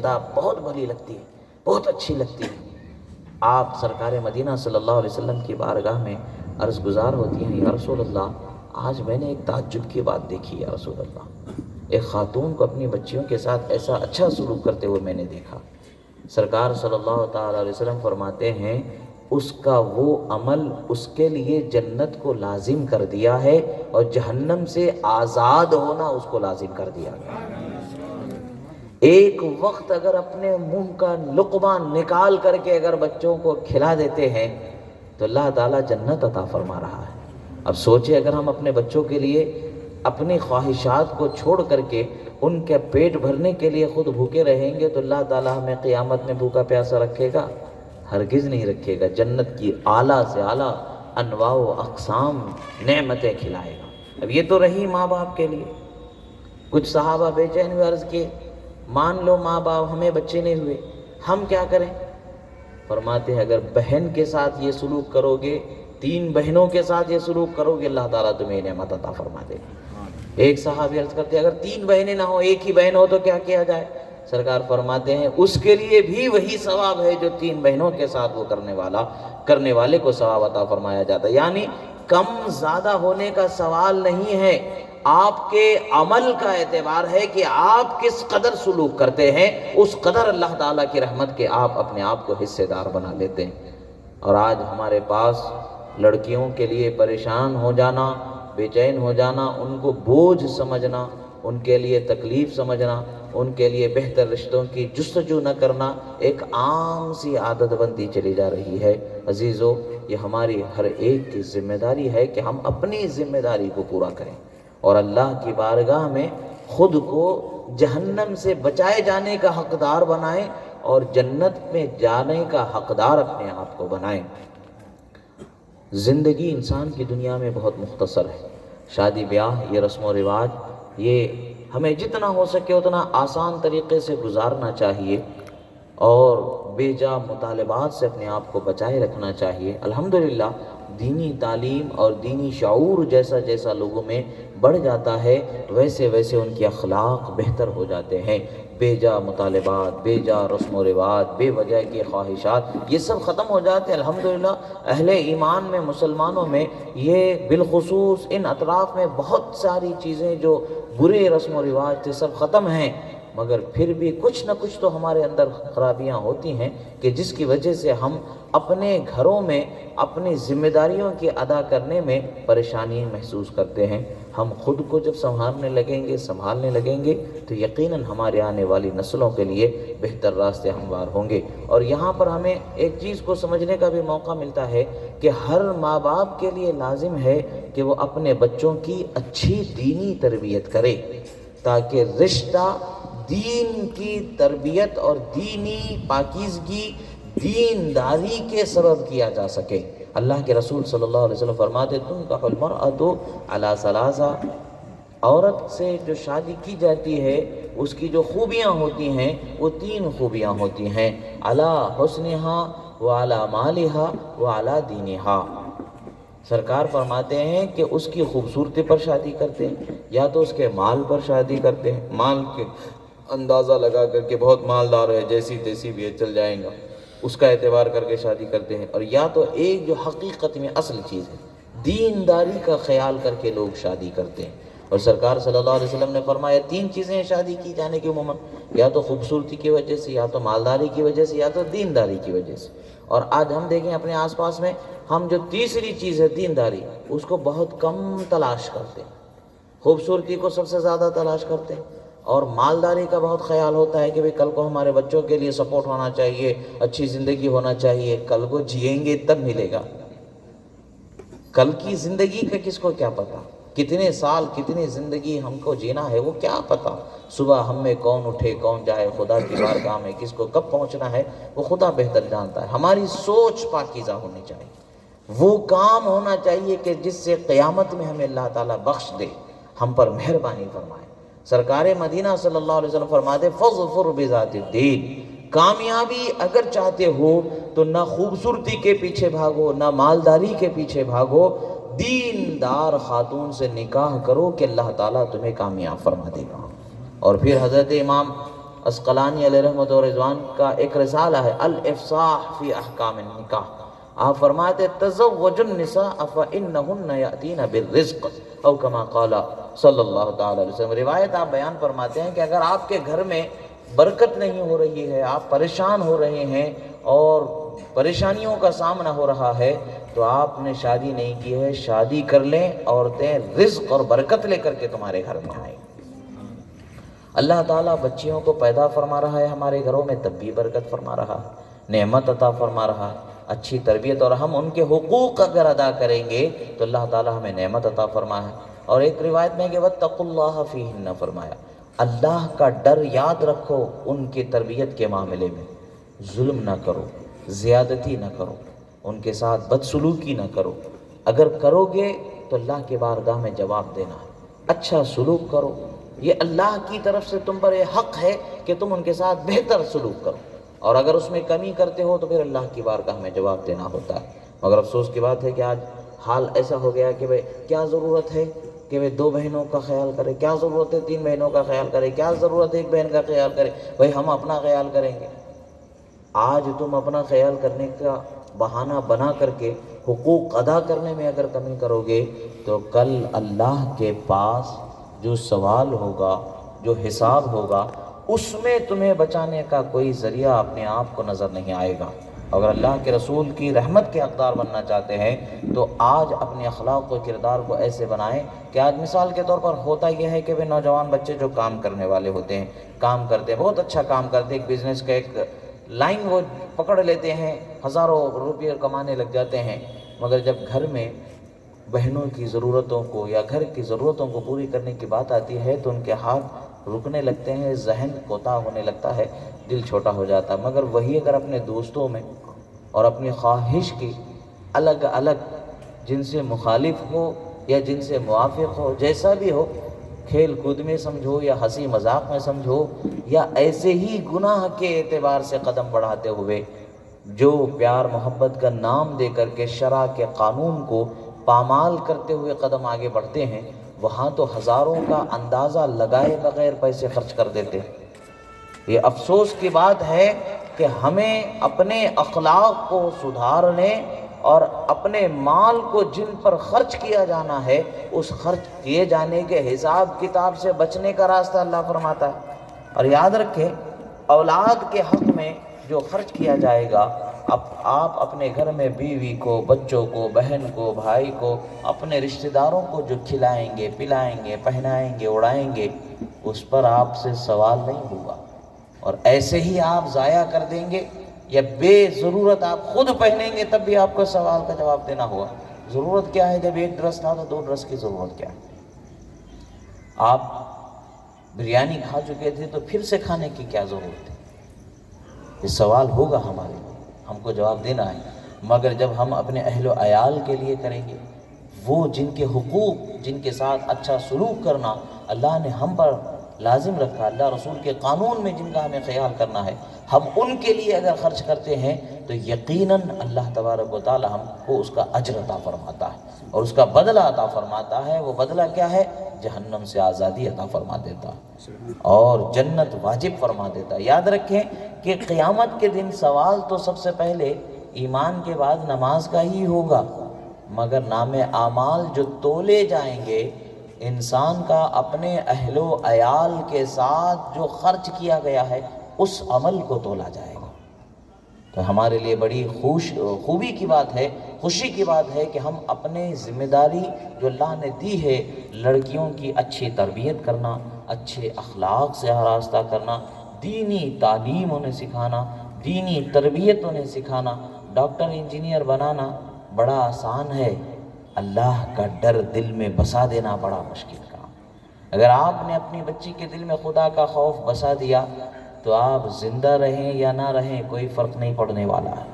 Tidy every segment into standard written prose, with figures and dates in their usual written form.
بہت بھلی لگتی ہے، بہت اچھی لگتی ہے۔ آپ سرکار مدینہ صلی اللہ علیہ وسلم کی بارگاہ میں عرض گزار ہوتی ہیں، یا رسول اللہ آج میں نے ایک تعجب کی بات دیکھی یا رسول اللہ، ایک خاتون کو اپنی بچیوں کے ساتھ ایسا اچھا سلوک کرتے ہوئے میں نے دیکھا۔ سرکار صلی اللہ تعالیٰ علیہ وسلم فرماتے ہیں اس کا وہ عمل اس کے لیے جنت کو لازم کر دیا ہے اور جہنم سے آزاد ہونا اس کو لازم کر دیا گیا۔ ایک وقت اگر اپنے منہ کا لقمہ نکال کر کے اگر بچوں کو کھلا دیتے ہیں تو اللہ تعالیٰ جنت عطا فرما رہا ہے۔ اب سوچیں اگر ہم اپنے بچوں کے لیے اپنی خواہشات کو چھوڑ کر کے ان کے پیٹ بھرنے کے لیے خود بھوکے رہیں گے تو اللہ تعالیٰ ہمیں قیامت میں بھوکا پیاسا رکھے گا؟ ہرگز نہیں رکھے گا۔ جنت کی اعلیٰ سے اعلیٰ انواع و اقسام نعمتیں کھلائے گا۔ اب یہ تو رہی ماں باپ کے لیے۔ کچھ صحابہ بے چین ہوئے عرض کیے مان لو ماں باپ ہمیں بچے نہیں ہوئے، ہم کیا کریں؟ فرماتے ہیں اگر بہن کے ساتھ یہ سلوک کرو گے، 3 بہنوں کے ساتھ یہ سلوک کرو گے، اللہ تعالیٰ تمہیں نعمت عطا فرما دے گا۔ ایک صحابی عرض کرتے ہیں اگر 3 بہنیں نہ ہوں، ایک ہی بہن ہو تو کیا کیا جائے؟ سرکار فرماتے ہیں اس کے لیے بھی وہی ثواب ہے جو 3 بہنوں کے ساتھ وہ کرنے والے کو ثواب عطا فرمایا جاتا ہے۔ یعنی کم زیادہ ہونے کا سوال نہیں ہے، آپ کے عمل کا اعتبار ہے کہ آپ کس قدر سلوک کرتے ہیں، اس قدر اللہ تعالیٰ کی رحمت کے آپ اپنے آپ کو حصے دار بنا لیتے ہیں۔ اور آج ہمارے پاس لڑکیوں کے لیے پریشان ہو جانا، بے چین ہو جانا، ان کو بوجھ سمجھنا، ان کے لیے تکلیف سمجھنا، ان کے لیے بہتر رشتوں کی جستجو نہ کرنا ایک عام سی عادت بنتی چلی جا رہی ہے۔ عزیزو، یہ ہماری ہر ایک کی ذمہ داری ہے کہ ہم اپنی ذمہ داری کو پورا کریں اور اللہ کی بارگاہ میں خود کو جہنم سے بچائے جانے کا حقدار بنائیں اور جنت میں جانے کا حقدار اپنے آپ کو بنائیں۔ زندگی انسان کی دنیا میں بہت مختصر ہے۔ شادی بیاہ، یہ رسم و رواج، یہ ہمیں جتنا ہو سکے اتنا آسان طریقے سے گزارنا چاہیے اور بے جا مطالبات سے اپنے آپ کو بچائے رکھنا چاہیے۔ الحمدللہ دینی تعلیم اور دینی شعور جیسا جیسا لوگوں میں بڑھ جاتا ہے ویسے ویسے ان کے اخلاق بہتر ہو جاتے ہیں۔ بے جا مطالبات، بے جا رسم و رواج، بے وجہ کی خواہشات، یہ سب ختم ہو جاتے ہیں۔ الحمدللہ اہل ایمان میں، مسلمانوں میں یہ بالخصوص ان اطراف میں بہت ساری چیزیں جو برے رسم و رواج تھے سب ختم ہیں، مگر پھر بھی کچھ نہ کچھ تو ہمارے اندر خرابیاں ہوتی ہیں کہ جس کی وجہ سے ہم اپنے گھروں میں اپنی ذمہ داریوں کی ادا کرنے میں پریشانی محسوس کرتے ہیں۔ ہم خود کو جب سنبھالنے لگیں گے تو یقیناً ہمارے آنے والی نسلوں کے لیے بہتر راستے ہموار ہوں گے۔ اور یہاں پر ہمیں ایک چیز کو سمجھنے کا بھی موقع ملتا ہے کہ ہر ماں باپ کے لیے لازم ہے کہ وہ اپنے بچوں کی اچھی دینی تربیت کرے تاکہ رشتہ دین کی تربیت اور دینی پاکیزگی، دینداری کے سبب کیا جا سکے۔ اللہ کے رسول صلی اللہ علیہ وسلم فرماتے تنکح المرأۃ علی ثلاثہ، عورت سے جو شادی کی جاتی ہے اس کی جو خوبیاں ہوتی ہیں وہ 3 خوبیاں ہوتی ہیں، علی حسنہا وعلی مالہا وعلی دینہا۔ سرکار فرماتے ہیں کہ اس کی خوبصورتی پر شادی کرتے ہیں یا تو اس کے مال پر شادی کرتے ہیں، مال کے اندازہ لگا کر کے بہت مالدار ہے، جیسی تیسی بھی ہے چل جائیں گا، اس کا اعتبار کر کے شادی کرتے ہیں، اور یا تو ایک جو حقیقت میں اصل چیز ہے دینداری کا خیال کر کے لوگ شادی کرتے ہیں۔ اور سرکار صلی اللہ علیہ وسلم نے فرمایا 3 چیزیں شادی کی جانے کی عموماً یا تو خوبصورتی کی وجہ سے، یا تو مالداری کی وجہ سے، یا تو دینداری کی وجہ سے۔ اور آج ہم دیکھیں اپنے آس پاس میں ہم جو تیسری چیز ہے دینداری اس کو بہت کم تلاش کرتے ہیں، خوبصورتی کو سب سے زیادہ تلاش کرتے ہیں، اور مالداری کا بہت خیال ہوتا ہے کہ بھئی کل کو ہمارے بچوں کے لیے سپورٹ ہونا چاہیے، اچھی زندگی ہونا چاہیے، کل کو جئیں گے تب ملے گا، کل کی زندگی کا کس کو کیا پتا، کتنے سال کتنی زندگی ہم کو جینا ہے وہ کیا پتا، صبح ہم میں کون اٹھے کون جائے، خدا کی بارگاہ میں کس کو کب پہنچنا ہے وہ خدا بہتر جانتا ہے۔ ہماری سوچ پاکیزہ ہونی چاہیے، وہ کام ہونا چاہیے کہ جس سے قیامت میں ہمیں اللہ تعالیٰ بخش دے، ہم پر مہربانی فرمائے۔ سرکار مدینہ صلی اللہ علیہ وسلم فرماتے فَاظْفَرْ بِذَاتِ الدِّینِ، کامیابی اگر چاہتے ہو تو نہ خوبصورتی کے پیچھے بھاگو، نہ مالداری کے پیچھے بھاگو، دیندار خاتون سے نکاح کرو کہ اللہ تعالیٰ تمہیں کامیاب فرما دے گا۔ اور پھر حضرت امام اسقلانی علیہ رحمت و رضوان کا ایک رسالہ ہے الافصاح فی احکام النکاح، آپ فرماتے تزوجوا النساء فإنہن یأتین بالرزق او کما قال صلی اللہ تعالی علیہ وسلم۔ روایت آپ بیان فرماتے ہیں کہ اگر آپ کے گھر میں برکت نہیں ہو رہی ہے، آپ پریشان ہو رہے ہیں اور پریشانیوں کا سامنا ہو رہا ہے، تو آپ نے شادی نہیں کی ہے، شادی کر لیں، عورتیں رزق اور برکت لے کر کے تمہارے گھر میں آئیں۔ اللہ تعالیٰ بچیوں کو پیدا فرما رہا ہے ہمارے گھروں میں، تب بھی برکت فرما رہا ہے، نعمت عطا فرما رہا ہے، اچھی تربیت، اور ہم ان کے حقوق اگر ادا کریں گے تو اللہ تعالیٰ ہمیں نعمت عطا فرما ہے۔ اور ایک روایت میں کہ وَاتَّقُوا اللَّهَ فِيهِنَّ فرمایا، اللہ کا ڈر یاد رکھو ان کی تربیت کے معاملے میں، ظلم نہ کرو، زیادتی نہ کرو، ان کے ساتھ بدسلوکی نہ کرو، اگر کرو گے تو اللہ کے بارگاہ میں جواب دینا ہے، اچھا سلوک کرو، یہ اللہ کی طرف سے تم پر یہ حق ہے کہ تم ان کے ساتھ بہتر سلوک کرو، اور اگر اس میں کمی کرتے ہو تو پھر اللہ کی بارگاہ میں جواب دینا ہوتا ہے۔ مگر افسوس کی بات ہے کہ آج حال ایسا ہو گیا کہ بھئی کیا ضرورت ہے کہ بھئی 2 بہنوں کا خیال کرے، کیا ضرورت ہے 3 بہنوں کا خیال کرے، کیا ضرورت ہے 1 بہن کا خیال کرے، بھئی ہم اپنا خیال کریں گے۔ آج تم اپنا خیال کرنے کا بہانہ بنا کر کے حقوق ادا کرنے میں اگر کمی کرو گے تو کل اللہ کے پاس جو سوال ہوگا، جو حساب ہوگا، اس میں تمہیں بچانے کا کوئی ذریعہ اپنے آپ کو نظر نہیں آئے گا۔ اگر اللہ کے رسول کی رحمت کے حقدار بننا چاہتے ہیں تو آج اپنے اخلاق و کردار کو ایسے بنائیں کہ آج مثال کے طور پر ہوتا یہ ہے کہ وہ نوجوان بچے جو کام کرنے والے ہوتے ہیں، کام کرتے ہیں، بہت اچھا کام کرتے ہیں، ایک بزنس کا ایک لائن وہ پکڑ لیتے ہیں، ہزاروں روپے کمانے لگ جاتے ہیں، مگر جب گھر میں بہنوں کی ضرورتوں کو یا گھر کی ضرورتوں کو پوری کرنے کی بات آتی ہے تو ان کے ہاتھ رکنے لگتے ہیں، ذہن کوتاہ ہونے لگتا ہے، دل چھوٹا ہو جاتا ہے۔ مگر وہی اگر اپنے دوستوں میں اور اپنی خواہش کی الگ الگ جن سے مخالف ہو یا جن سے موافق ہو، جیسا بھی ہو، کھیل کود میں سمجھو یا ہنسی مذاق میں سمجھو یا ایسے ہی گناہ کے اعتبار سے قدم بڑھاتے ہوئے جو پیار محبت کا نام دے کر کے شرع کے قانون کو پامال کرتے ہوئے قدم آگے بڑھتے ہیں، وہاں تو ہزاروں کا اندازہ لگائے بغیر پیسے خرچ کر دیتے ہیں۔ یہ افسوس کی بات ہے کہ ہمیں اپنے اخلاق کو سدھارنے اور اپنے مال کو جن پر خرچ کیا جانا ہے اس خرچ کیے جانے کے حساب کتاب سے بچنے کا راستہ اللہ فرماتا ہے۔ اور یاد رکھیں، اولاد کے حق میں جو خرچ کیا جائے گا، اب آپ اپنے گھر میں بیوی کو، بچوں کو، بہن کو، بھائی کو، اپنے رشتہ داروں کو جو کھلائیں گے، پلائیں گے، پہنائیں گے، اڑائیں گے، اس پر آپ سے سوال نہیں ہوگا، اور ایسے ہی آپ ضائع کر دیں گے یا بے ضرورت آپ خود پہنیں گے تب بھی آپ کو سوال کا جواب دینا ہوگا۔ ضرورت کیا ہے؟ جب 1 ڈریس تھا تو 2 ڈریس کی ضرورت کیا ہے؟ آپ بریانی کھا چکے تھے تو پھر سے کھانے کی کیا ضرورت ہے؟ یہ سوال ہوگا ہمارے لیے، ہم کو جواب دینا ہے۔ مگر جب ہم اپنے اہل و عیال کے لیے کریں گے، وہ جن کے حقوق، جن کے ساتھ اچھا سلوک کرنا اللہ نے ہم پر لازم رکھا، اللہ رسول کے قانون میں جن کا ہمیں خیال کرنا ہے، ہم ان کے لیے اگر خرچ کرتے ہیں تو یقیناً اللہ تبارک و تعالی ہم کو اس کا اجر عطا فرماتا ہے اور اس کا بدلہ عطا فرماتا ہے۔ وہ بدلہ کیا ہے؟ جہنم سے آزادی عطا فرما دیتا اور جنت واجب فرما دیتا۔ یاد رکھیں کہ قیامت کے دن سوال تو سب سے پہلے ایمان کے بعد نماز کا ہی ہوگا، مگر نام اعمال جو تولے جائیں گے، انسان کا اپنے اہل و عیال کے ساتھ جو خرچ کیا گیا ہے اس عمل کو تولا جائے گا۔ تو ہمارے لیے بڑی خوبی کی بات ہے، خوشی کی بات ہے کہ ہم اپنے ذمہ داری جو اللہ نے دی ہے، لڑکیوں کی اچھی تربیت کرنا، اچھے اخلاق سے آراستہ کرنا، دینی تعلیم انہیں سکھانا، دینی تربیت انہیں سکھانا۔ ڈاکٹر انجینئر بنانا بڑا آسان ہے، اللہ کا ڈر دل میں بسا دینا بڑا مشکل کام۔ اگر آپ نے اپنی بچی کے دل میں خدا کا خوف بسا دیا تو آپ زندہ رہیں یا نہ رہیں کوئی فرق نہیں پڑنے والا ہے۔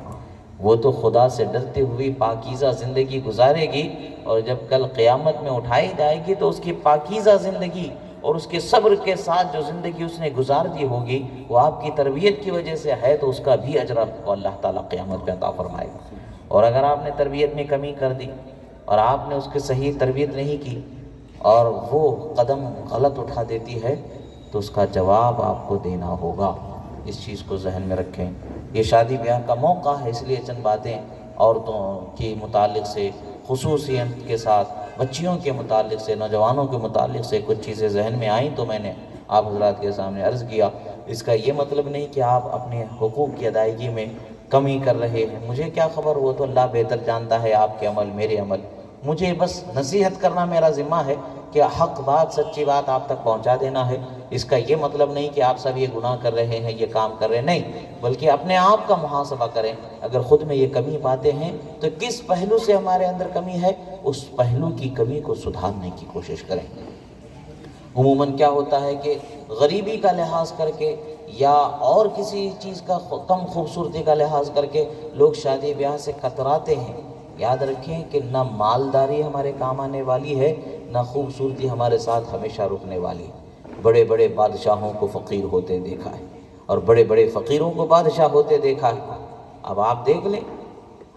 وہ تو خدا سے ڈرتے ہوئی پاکیزہ زندگی گزارے گی، اور جب کل قیامت میں اٹھائی جائے گی تو اس کی پاکیزہ زندگی اور اس کے صبر کے ساتھ جو زندگی اس نے گزار دی ہوگی وہ آپ کی تربیت کی وجہ سے ہے، تو اس کا بھی اجر آپ کو اللہ تعالیٰ قیامت میں عطا فرمائے گا۔ اور اگر آپ نے تربیت میں کمی کر دی اور آپ نے اس کی صحیح تربیت نہیں کی اور وہ قدم غلط اٹھا دیتی ہے تو اس کا جواب آپ کو دینا ہوگا۔ اس چیز کو ذہن میں رکھیں۔ یہ شادی بیاہ کا موقع ہے، اس لیے چند باتیں عورتوں کے متعلق سے خصوصیت کے ساتھ، بچیوں کے متعلق سے، نوجوانوں کے متعلق سے کچھ چیزیں ذہن میں آئیں تو میں نے آپ حضرات کے سامنے عرض کیا۔ اس کا یہ مطلب نہیں کہ آپ اپنے حقوق کی ادائیگی میں کمی کر رہے ہیں، مجھے کیا خبر، وہ تو اللہ بہتر جانتا ہے آپ کے عمل میرے عمل۔ مجھے بس نصیحت کرنا میرا ذمہ ہے کہ حق بات، سچی بات آپ تک پہنچا دینا ہے۔ اس کا یہ مطلب نہیں کہ آپ سب یہ گناہ کر رہے ہیں، یہ کام کر رہے ہیں، نہیں، بلکہ اپنے آپ کا محاسبہ کریں۔ اگر خود میں یہ کمی پاتے ہیں تو کس پہلو سے ہمارے اندر کمی ہے، اس پہلو کی کمی کو سدھارنے کی کوشش کریں۔ عموماً کیا ہوتا ہے کہ غریبی کا لحاظ کر کے یا اور کسی چیز کا کم خوبصورتی کا لحاظ کر کے لوگ شادی بیاہ سے کتراتے ہیں۔ یاد رکھیں کہ نہ مالداری ہمارے کام آنے والی ہے، نہ خوبصورتی ہمارے ساتھ ہمیشہ رکنے والی ہے۔ بڑے بڑے بادشاہوں کو فقیر ہوتے دیکھا ہے اور بڑے بڑے فقیروں کو بادشاہ ہوتے دیکھا ہے۔ اب آپ دیکھ لیں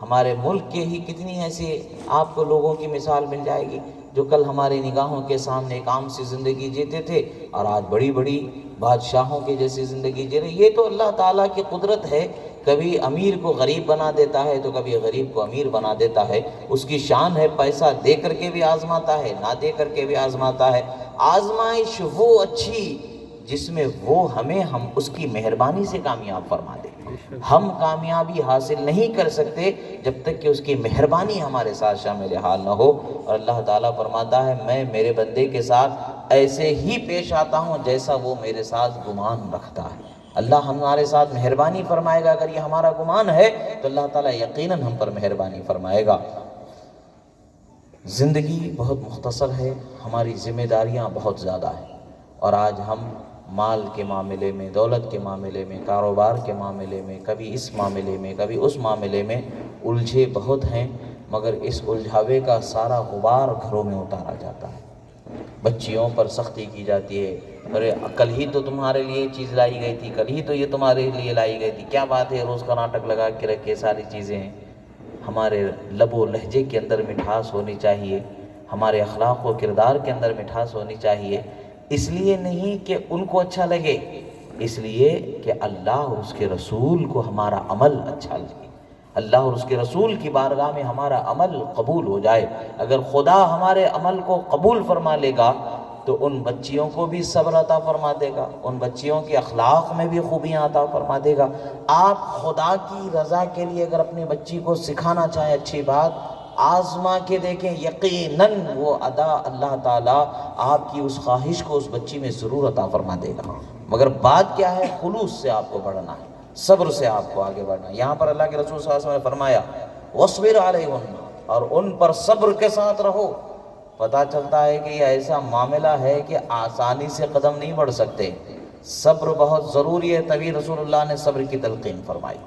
ہمارے ملک کے ہی کتنی ایسی آپ کو لوگوں کی مثال مل جائے گی جو کل ہماری نگاہوں کے سامنے ایک عام سی زندگی جیتے تھے اور آج بڑی بڑی بادشاہوں کے جیسی زندگی جی رہے۔ یہ تو اللہ تعالیٰ کی قدرت ہے، کبھی امیر کو غریب بنا دیتا ہے تو کبھی غریب کو امیر بنا دیتا ہے۔ اس کی شان ہے، پیسہ دے کر کے بھی آزماتا ہے، نہ دے کر کے بھی آزماتا ہے۔ آزمائش وہ اچھی جس میں وہ ہم اس کی مہربانی سے کامیاب فرما دے۔ ہم کامیابی حاصل نہیں کر سکتے جب تک کہ اس کی مہربانی ہمارے ساتھ شامل حال نہ ہو۔ اور اللہ تعالیٰ فرماتا ہے میں میرے بندے کے ساتھ ایسے ہی پیش آتا ہوں جیسا وہ میرے ساتھ گمان رکھتا ہے۔ اللہ ہمارے ساتھ مہربانی فرمائے گا، اگر یہ ہمارا گمان ہے تو اللہ تعالیٰ یقیناً ہم پر مہربانی فرمائے گا۔ زندگی بہت مختصر ہے، ہماری ذمہ داریاں بہت زیادہ ہیں، اور آج ہم مال کے معاملے میں، دولت کے معاملے میں، کاروبار کے معاملے میں، کبھی اس معاملے میں، کبھی اس معاملے میں الجھے بہت ہیں، مگر اس الجھاوے کا سارا غبار گھروں میں اتارا جاتا ہے۔ بچیوں پر سختی کی جاتی ہے، ارے کل ہی تو تمہارے لیے چیز لائی گئی تھی، کل ہی تو یہ تمہارے لیے لائی گئی تھی، کیا بات ہے، روز کا ناٹک لگا کے رکھے، ساری چیزیں ہیں۔ ہمارے لب و لہجے کے اندر مٹھاس ہونی چاہیے، ہمارے اخلاق و کردار کے اندر مٹھاس ہونی چاہیے، اس لیے نہیں کہ ان کو اچھا لگے، اس لیے کہ اللہ اور اس کے رسول کو ہمارا عمل اچھا لگے، اللہ اور اس کے رسول کی بارگاہ میں ہمارا عمل قبول ہو جائے۔ اگر خدا ہمارے عمل کو قبول فرما لے گا تو ان بچیوں کو بھی صبر عطا فرما دے گا، ان بچیوں کے اخلاق میں بھی خوبیاں عطا فرما دے گا۔ آپ خدا کی رضا کے لیے اگر اپنی بچی کو سکھانا چاہیں اچھی بات، آزما کے دیکھیں، یقیناً وہ ادا اللہ تعالیٰ آپ کی اس خواہش کو اس بچی میں ضرور عطا فرما دے گا۔ مگر بات کیا ہے، خلوص سے آپ کو بڑھنا ہے، صبر سے آپ کو آگے بڑھنا ہے۔ یہاں پر اللہ کے رسول صلی اللہ علیہ وسلم نے فرمایا وَاصْبِرْ عَلَيْهُنَّ، اور ان پر صبر کے ساتھ رہو۔ پتہ چلتا ہے کہ یہ ایسا معاملہ ہے کہ آسانی سے قدم نہیں بڑھ سکتے، صبر بہت ضروری ہے، تبھی رسول اللہ نے صبر کی تلقین فرمائی۔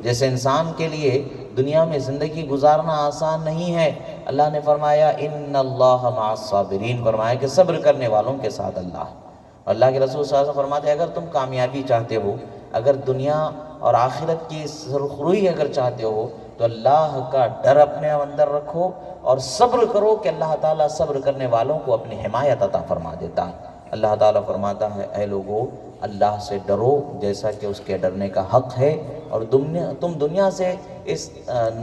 جیسے انسان کے لیے دنیا میں زندگی گزارنا آسان نہیں ہے، اللہ نے فرمایا ان اللہ مع الصابرین، فرمایا کہ صبر کرنے والوں کے ساتھ اللہ ہے۔ اللہ کے رسول صلی اللہ علیہ وسلم فرماتے ہیں اگر تم کامیابی چاہتے ہو، اگر دنیا اور آخرت کی سرخروئی اگر چاہتے ہو تو اللہ کا ڈر اپنے اندر رکھو اور صبر کرو کہ اللہ تعالیٰ صبر کرنے والوں کو اپنی حمایت عطا فرما دیتا ہے۔ اللہ تعالیٰ فرماتا ہے اے لوگو اللہ سے ڈرو جیسا کہ اس کے ڈرنے کا حق ہے، اور تم دنیا سے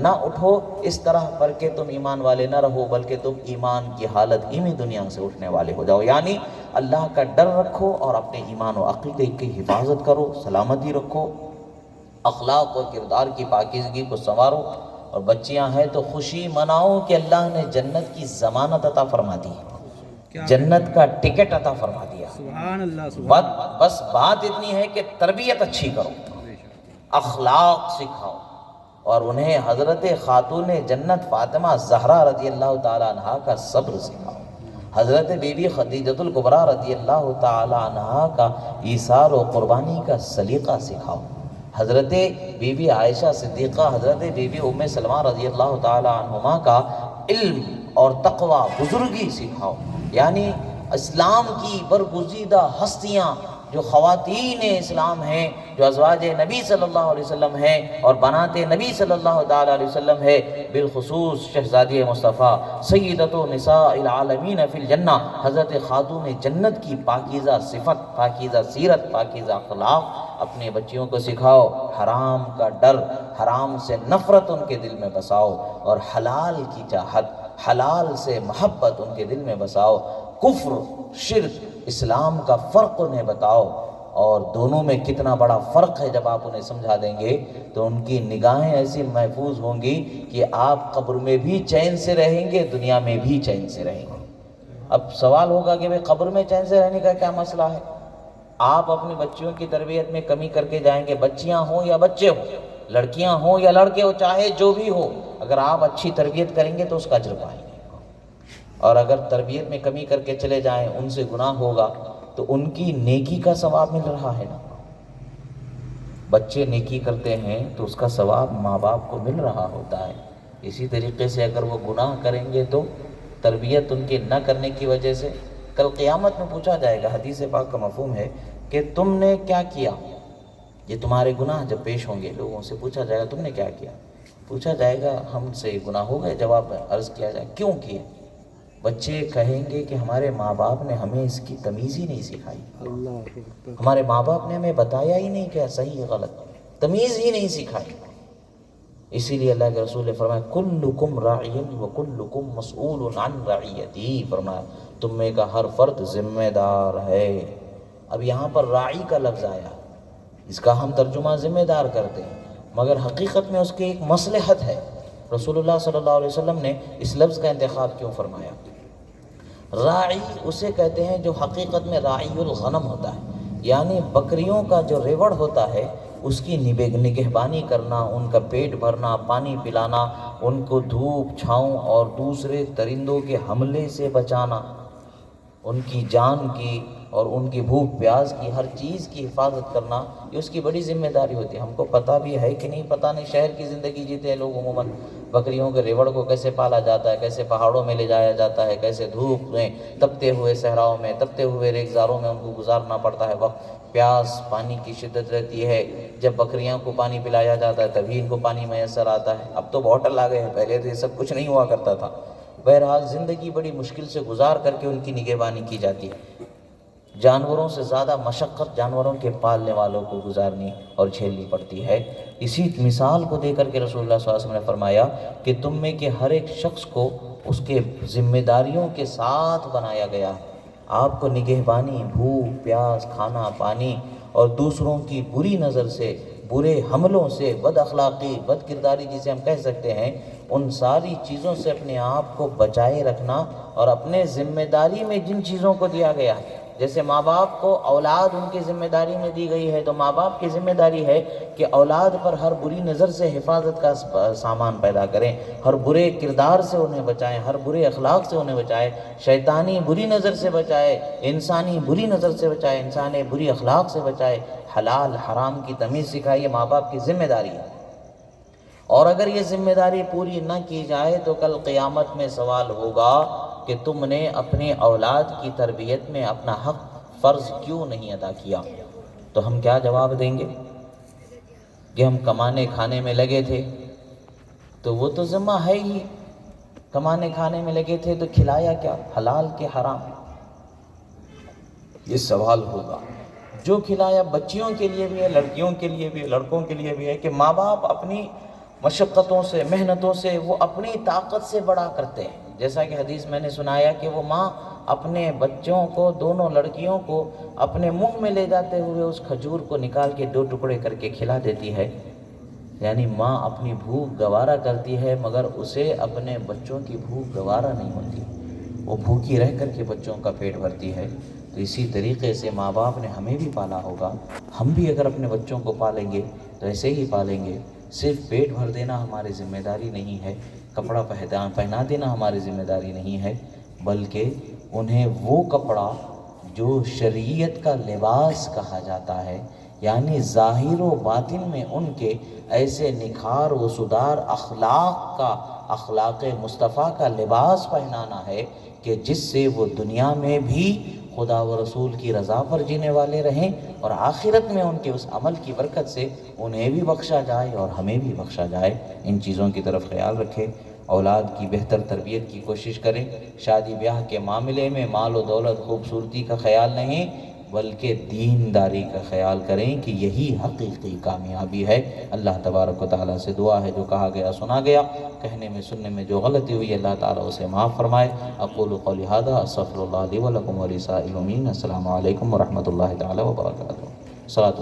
نہ اٹھو اس طرح پر کہ تم ایمان والے نہ رہو، بلکہ تم ایمان کی حالت ہی دنیا سے اٹھنے والے ہو جاؤ، یعنی اللہ کا ڈر رکھو اور اپنے ایمان و عقیدے کی حفاظت کرو، سلامتی رکھو، اخلاق و کردار کی پاکیزگی کو سنوارو، اور بچیاں ہیں تو خوشی مناؤ کہ اللہ نے جنت کی ضمانت عطا فرما دی، جنت کا ٹکٹ عطا فرما دیا۔ سبحان اللہ، بس بات اتنی ہے کہ تربیت اچھی کرو، اخلاق سکھاؤ، اور انہیں حضرت خاتون جنت فاطمہ زہرا رضی اللہ تعالیٰ عنہ کا صبر سکھاؤ، حضرت بی بی خدیجۃ الکبریٰ رضی اللہ تعالیٰ عنہ کا ایثار و قربانی کا سلیقہ سکھاؤ، حضرت بی بی عائشہ صدیقہ، حضرت بی بی ام سلمہ رضی اللہ تعالیٰ عنہما کا علم اور تقوی، بزرگی سکھاؤ، یعنی اسلام کی برگزیدہ ہستیاں جو جو خواتین اسلام ہیں، جو ازواج نبی صلی اللہ علیہ وسلم ہیں اور بنات نبی صلی اللہ تعالیٰ علیہ وسلم ہے، بالخصوص شہزادی مصطفیٰ سیدۃ نساء العالمین فی الجنہ، حضرت خاتون جنت کی پاکیزہ صفت، پاکیزہ سیرت، پاکیزہ اخلاق اپنے بچیوں کو سکھاؤ، حرام کا ڈر، حرام سے نفرت ان کے دل میں بساؤ، اور حلال کی چاہت، حلال سے محبت ان کے دل میں بساؤ، کفر، شرک، اسلام کا فرق انہیں بتاؤ، اور دونوں میں کتنا بڑا فرق ہے جب آپ انہیں سمجھا دیں گے تو ان کی نگاہیں ایسی محفوظ ہوں گی کہ آپ قبر میں بھی چین سے رہیں گے، دنیا میں بھی چین سے رہیں گے۔ اب سوال ہوگا کہ قبر میں چین سے رہنے کا کیا مسئلہ ہے؟ آپ اپنی بچیوں کی تربیت میں کمی کر کے جائیں گے، بچیاں ہوں یا بچے ہوں، لڑکیاں ہوں یا لڑکے ہو، چاہے جو بھی ہو، اگر آپ اچھی تربیت کریں گے تو اس کا اجر پائیں گے، اور اگر تربیت میں کمی کر کے چلے جائیں، ان سے گناہ ہوگا تو ان کی نیکی کا ثواب مل رہا ہے نا۔ بچے نیکی کرتے ہیں تو اس کا ثواب ماں باپ کو مل رہا ہوتا ہے۔ اسی طریقے سے اگر وہ گناہ کریں گے تو تربیت ان کے نہ کرنے کی وجہ سے کل قیامت میں پوچھا جائے گا، حدیث پاک کا مفہوم ہے کہ تم نے کیا کیا، یہ تمہارے گناہ جب پیش ہوں گے لوگوں سے پوچھا جائے گا تم نے کیا کیا، پوچھا جائے گا ہم سے گناہ ہو گئے، جواب میں عرض کیا جائے کیوں کیے؟ بچے کہیں گے کہ ہمارے ماں باپ نے ہمیں اس کی تمیز ہی نہیں سکھائی، ہمارے ماں باپ نے ہمیں بتایا ہی نہیں کیا صحیح غلط، تمیز ہی نہیں سکھائی۔ اسی لیے اللہ کے رسول نے فرمایا کلکم راعی وکلکم مسئول عن رعیتی، فرمایا تم میں کا ہر فرد ذمہ دار ہے۔ اب یہاں پر راعی کا لفظ آیا، اس کا ہم ترجمہ ذمہ دار کرتے ہیں، مگر حقیقت میں اس کی ایک مصلحت ہے۔ رسول اللہ صلی اللہ علیہ وسلم نے اس لفظ کا انتخاب کیوں فرمایا؟ راعی اسے کہتے ہیں جو حقیقت میں راعی الغنم ہوتا ہے، یعنی بکریوں کا جو ریوڑ ہوتا ہے اس کی نگہبانی کرنا، ان کا پیٹ بھرنا، پانی پلانا، ان کو دھوپ چھاؤں اور دوسرے درندوں کے حملے سے بچانا، ان کی جان کی اور ان کی بھوک پیاس کی ہر چیز کی حفاظت کرنا، یہ اس کی بڑی ذمہ داری ہوتی ہے۔ ہم کو پتہ بھی ہے کہ نہیں پتہ نہیں، شہر کی زندگی جیتے ہیں لوگ عموماً، بکریوں کے ریوڑ کو کیسے پالا جاتا ہے، کیسے پہاڑوں میں لے جایا جاتا ہے، کیسے دھوپ میں تپتے ہوئے صحراؤں میں، تپتے ہوئے ریگزاروں میں ان کو گزارنا پڑتا ہے وقت، پیاس پانی کی شدت رہتی ہے، جب بکریوں کو پانی پلایا جاتا ہے تبھی ان کو پانی میسر آتا ہے۔ اب تو بوٹل آ گئے ہیں، پہلے تو یہ سب کچھ نہیں ہوا کرتا تھا۔ بہرحال زندگی بڑی مشکل سے گزار کر کے ان کی نگہبانی کی جاتی ہے۔ جانوروں سے زیادہ مشقت جانوروں کے پالنے والوں کو گزارنی اور جھیلنی پڑتی ہے۔ اسی مثال کو دے کر کے رسول اللہ صلی اللہ علیہ وسلم نے فرمایا کہ تم میں کے ہر ایک شخص کو اس کے ذمہ داریوں کے ساتھ بنایا گیا ہے۔ آپ کو نگہبانی، بھوک پیاس، کھانا پانی اور دوسروں کی بری نظر سے، برے حملوں سے، بد اخلاقی، بد کرداری جسے ہم کہہ سکتے ہیں، ان ساری چیزوں سے اپنے آپ کو بچائے رکھنا، اور اپنے ذمہ داری میں جن چیزوں کو دیا گیا ہے، جیسے ماں باپ کو اولاد ان کی ذمہ داری میں دی گئی ہے، تو ماں باپ کی ذمہ داری ہے کہ اولاد پر ہر بری نظر سے حفاظت کا سامان پیدا کریں، ہر برے کردار سے انہیں بچائیں، ہر برے اخلاق سے انہیں بچائیں، شیطانی بری نظر سے بچائے، انسانی بری نظر سے بچائے، انسانی بری اخلاق سے بچائے، حلال حرام کی تمیز سکھائیے، ماں باپ کی ذمہ داری ہے۔ اور اگر یہ ذمہ داری پوری نہ کی جائے تو کل قیامت میں سوال ہوگا کہ تم نے اپنی اولاد کی تربیت میں اپنا حق فرض کیوں نہیں ادا کیا؟ تو ہم کیا جواب دیں گے کہ ہم کمانے کھانے میں لگے تھے، تو وہ تو ذمہ ہے ہی، کمانے کھانے میں لگے تھے تو کھلایا کیا، حلال کے حرام؟ یہ سوال ہوگا۔ جو کھلایا بچیوں کے لیے بھی ہے، لڑکیوں کے لیے بھی ہے، لڑکوں کے لیے بھی ہے، کہ ماں باپ اپنی مشقتوں سے، محنتوں سے، وہ اپنی طاقت سے بڑا کرتے ہیں۔ جیسا کہ حدیث میں نے سنایا کہ وہ ماں اپنے بچوں کو، دونوں لڑکیوں کو اپنے منہ میں لے جاتے ہوئے اس کھجور کو نکال کے 2 ٹکڑے کر کے کھلا دیتی ہے، یعنی ماں اپنی بھوک گوارا کرتی ہے مگر اسے اپنے بچوں کی بھوک گوارا نہیں ہوتی، وہ بھوکی رہ کر کے بچوں کا پیٹ بھرتی ہے۔ تو اسی طریقے سے ماں باپ نے ہمیں بھی پالا ہوگا، ہم بھی اگر اپنے بچوں کو پالیں گے تو ایسے ہی پالیں گے۔ صرف پیٹ بھر دینا ہماری ذمہ داری نہیں ہے، کپڑا پہنا دینا ہماری ذمہ داری نہیں ہے، بلکہ انہیں وہ کپڑا جو شریعت کا لباس کہا جاتا ہے، یعنی ظاہر و باطن میں ان کے ایسے نکھار و سدار اخلاق کا، اخلاق مصطفیٰ کا لباس پہنانا ہے کہ جس سے وہ دنیا میں بھی خدا و رسول کی رضا پر جینے والے رہیں، اور آخرت میں ان کے اس عمل کی برکت سے انہیں بھی بخشا جائے اور ہمیں بھی بخشا جائے۔ ان چیزوں کی طرف خیال رکھیں، اولاد کی بہتر تربیت کی کوشش کریں۔ شادی بیاہ کے معاملے میں مال و دولت خوبصورتی کا خیال نہیں بلکہ دینداری کا خیال کریں کہ یہی حقیقی کامیابی ہے۔ اللہ تبارک و تعالیٰ سے دعا ہے جو کہا گیا سنا گیا، کہنے میں سننے میں جو غلطی ہوئی اللہ تعالیٰ اسے معاف فرمائے۔ اقول قولی ھذا استغفر اللہ لی ولکم ولسائر المؤمنین۔ السلام علیکم ورحمۃ اللہ تعالیٰ وبرکاتہ۔ صلاۃ